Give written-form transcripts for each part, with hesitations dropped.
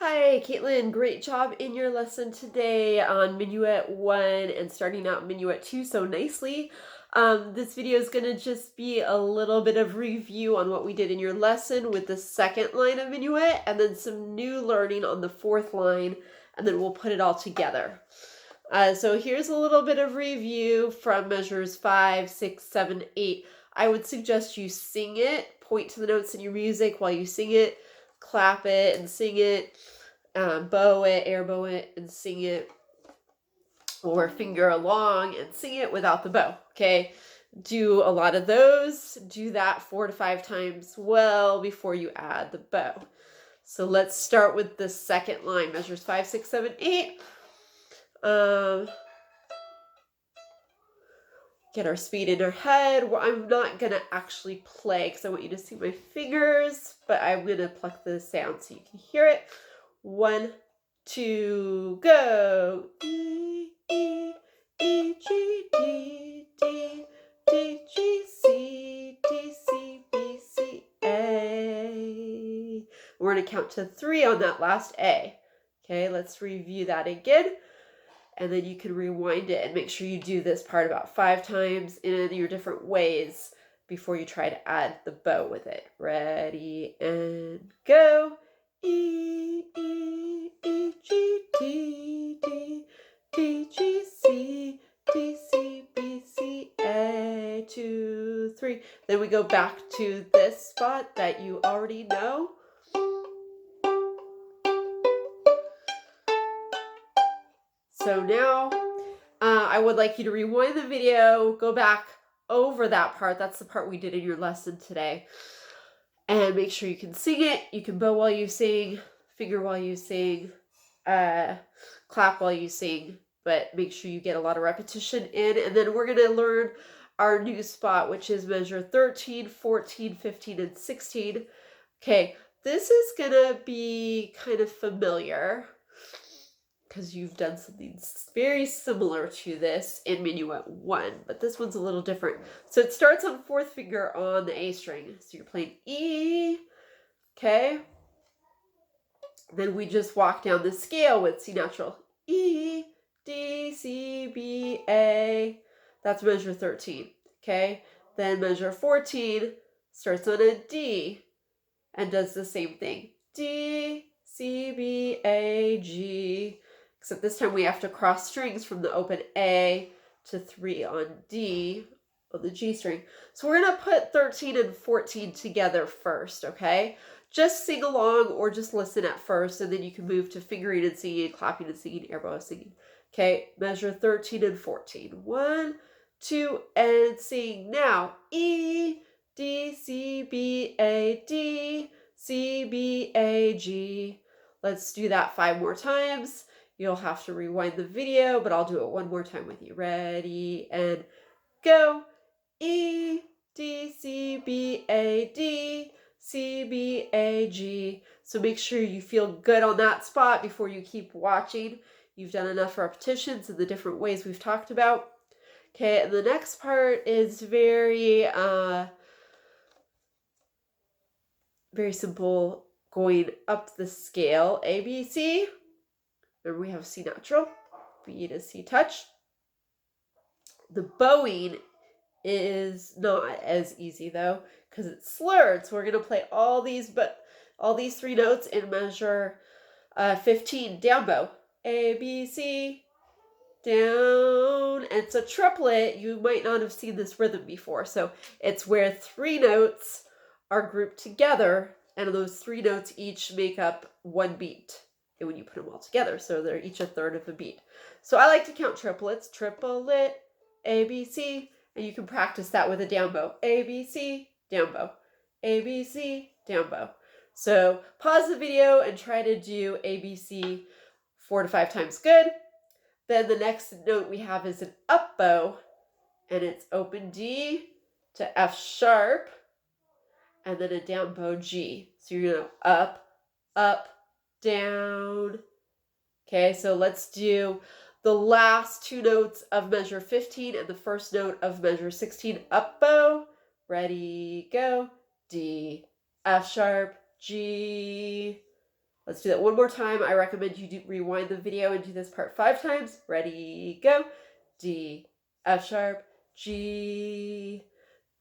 Hi, Katelyn. Great job in your lesson today on Minuet 1 and starting out Minuet 2 so nicely. This video is going to just be a little bit of review on what we did in your lesson with the second line of Minuet and then some new learning on the fourth line, and then we'll put it all together. So here's a little bit of review from measures 5, 6, 7, 8. I would suggest you sing it, point to the notes in your music while you sing it, clap it and sing it, bow it, air bow it and sing it, or finger along and sing it without the bow, okay? Do a lot of those. Do that 4 to 5 times well before you add the bow. So let's start with the second line, measures 5, 6, 7, 8. Get our speed in our head. Well, I'm not going to actually play because I want you to see my fingers, but I'm going to pluck the sound so you can hear it. 1, 2, go. E, E, E, G, D, D, D, G, C, D, C, B, C, A. We're going to count to 3 on that last A. Okay, let's review that again. And then you can rewind it and make sure you do this part about 5 times in your different ways before you try to add the bow with it. Ready and go. E, E, E, G, D, D, D, G, C, D, C, B, C, A, 2, 3. Then we go back to this spot that you already know. So now I would like you to rewind the video, go back over that part. That's the part we did in your lesson today. And make sure you can sing it. You can bow while you sing, finger while you sing, clap while you sing. But make sure you get a lot of repetition in. And then we're going to learn our new spot, which is measure 13, 14, 15, and 16. Okay, this is going to be kind of familiar because you've done something very similar to this in Minuet 1, but this one's a little different. So it starts on 4th finger on the A string. So you're playing E, okay? Then we just walk down the scale with C natural. E, D, C, B, A. That's measure 13, okay? Then measure 14 starts on a D and does the same thing. D, C, B, A, G. Except this time we have to cross strings from the open A to 3 on D on the G string. So we're going to put 13 and 14 together first, okay? Just sing along or just listen at first, and then you can move to fingering and singing, clapping and singing, air bow singing. Okay, measure 13 and 14. 1, 2, and sing now. E, D, C, B, A, D, C, B, A, G. Let's do that 5 more times. You'll have to rewind the video, but I'll do it one more time with you. Ready and go. E, D, C, B, A, D, C, B, A, G. So make sure you feel good on that spot before you keep watching. You've done enough repetitions in the different ways we've talked about. Okay, and the next part is very simple, going up the scale. A, B, C. Remember we have C natural, B to C touch. The bowing is not as easy though, because it's slurred. So we're going to play all these 3 notes in measure 15, down bow. A, B, C, down. And it's a triplet. You might not have seen this rhythm before. So it's where 3 notes are grouped together, and those 3 notes each make up 1 beat. And when you put them all together, so they're each a third of a beat. So I like to count triplets. Triplet, A, B, C, and you can practice that with a down bow. A, B, C, down bow. A, B, C, down bow. So pause the video and try to do A, B, C 4 to 5 times good. Then the next note we have is an up bow, and it's open D to F sharp, and then a down bow G. So you're going to up, up, down. Okay, so let's do the last 2 notes of measure 15 and the first note of measure 16, up bow. Ready, go. D, F sharp, G. Let's do that one more time. I recommend you rewind the video and do this part 5 times. Ready, go. D, F sharp, G.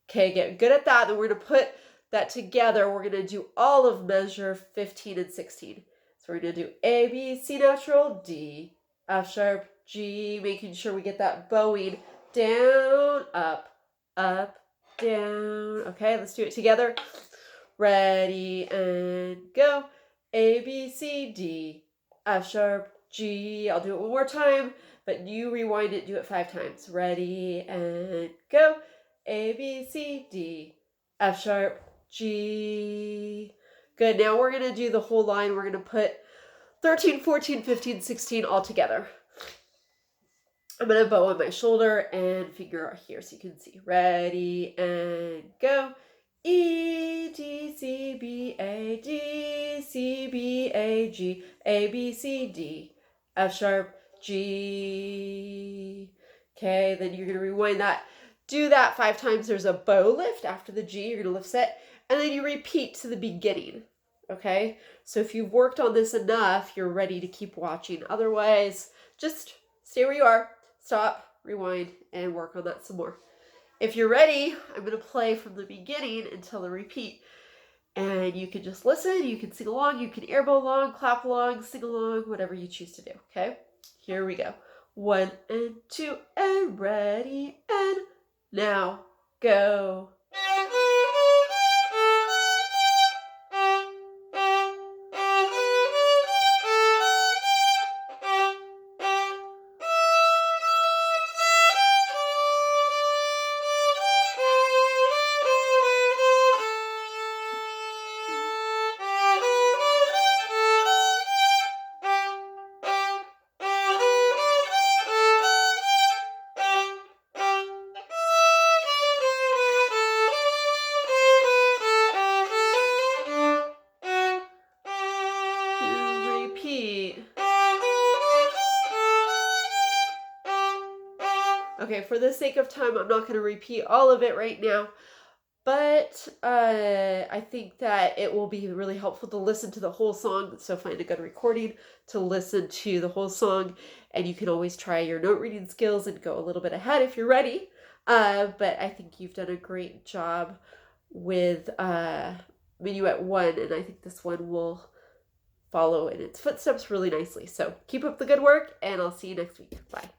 Okay, get good at that. Then we're going to put that together. We're going to do all of measure 15 and 16. So we're going to do A, B, C natural, D, F sharp, G, making sure we get that bowing down, up, down. Okay, let's do it together. Ready, and go. A, B, C, D, F sharp, G. I'll do it one more time, but you rewind it, do it 5 times. Ready, and go. A, B, C, D, F sharp, G. Good, now we're going to do the whole line. We're going to put 13, 14, 15, 16 all together. I'm going to bow on my shoulder and finger here so you can see. Ready, and go. E, D, C, B, A, D, C, B, A, G, A, B, C, D, F sharp, G. Okay, then you're going to rewind that. Do that 5 times. There's a bow lift after the G. You're going to lift set, and then you repeat to the beginning. Okay, so if you've worked on this enough, you're ready to keep watching. Otherwise, just stay where you are, stop, rewind, and work on that some more. If you're ready, I'm going to play from the beginning until the repeat. And you can just listen, you can sing along, you can air bow along, clap along, sing along, whatever you choose to do, okay? Here we go. 1 and 2 and ready and now go. Okay, for the sake of time, I'm not going to repeat all of it right now, but I think that it will be really helpful to listen to the whole song, so find a good recording to listen to the whole song, and you can always try your note reading skills and go a little bit ahead if you're ready, but I think you've done a great job with Minuet 1, and I think this one will follow in its footsteps really nicely. So keep up the good work, and I'll see you next week. Bye.